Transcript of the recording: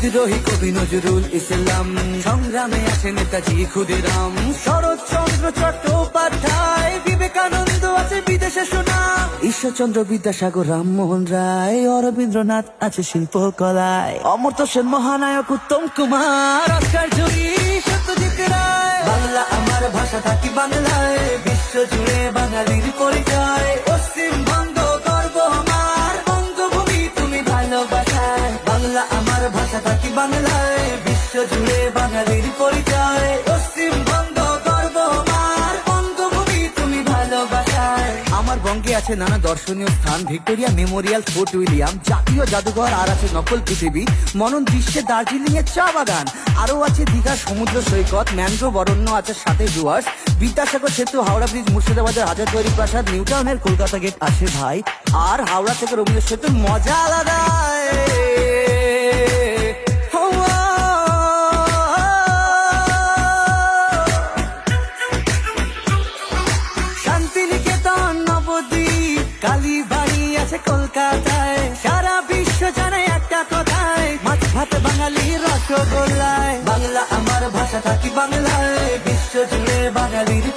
বিদ্রোহী কবি নজরুল ইসলাম, সংগ্রামে আছে নেতাজি ক্ষুদিরাম, শরৎচন্দ্র চট্টোপাধ্যায়, বিবেকানন্দ আছে বিদেশে শোনা, ঈশ্বরচন্দ্র বিদ্যাসাগর, রামমোহন রায়, অরবীন্দ্রনাথ আছে শিল্পকলায়, অমর্ত্য সেন মহানায়ক, উত্তম কুমার, অস্কার জুরি, সত্যজিৎ রায়। বাংলা আমার ভাষা, থাকি বাংলায়, বিশ্ব জুড়ে বাঙালির পরিচয়, পশ্চিমবঙ্গ গর্ব আমার, বঙ্গভূমি তুমি ভালোবাসায়। বাংলা আমার ভাষা, থাকি বাংলায়, বিশ্ব জুড়ে বাঙালির পরিচয়, পশ্চিমবঙ্গ গর্ব আমার, বঙ্গভূমি তুমি ভালোবাসায়। আমার বঙ্গে আছে নানা দর্শনীয় স্থান, ভিক্টোরিয়া মেমোরিয়াল, ফোর্ট উইলিয়াম, জাতীয় জাদুঘর, আর আছে নকল পৃথিবী, মনন দৃশ্যে দার্জিলিং এর চা বাগান, আরো আছে দীঘা সমুদ্র সৈকত, ম্যানগ্রোভ অরণ্য আছে, সাথে ডুয়ার্স, বিদ্যাসাগর সেতু, হাওড়া ব্রিজ, মুর্শিদাবাদের হাজারদুয়ারি প্রাসাদ, নিউ টাউনের কলকাতা গেট আছে ভাই, আর হাওড়া থেকে রবীন্দ্র সেতুর মজা আলাদা। শান্তিনিকেতন, নবদ্বীপ, কালীবাড়ি আছে কলকাতায়, সারা বিশ্ব জানে একটা কথায়, মাছ ভাত বাঙালি রসগোল্লায়। বাংলা আমার ভাষা, থাকি বাংলায়, বিশ্ব জুড়ে বাঙালির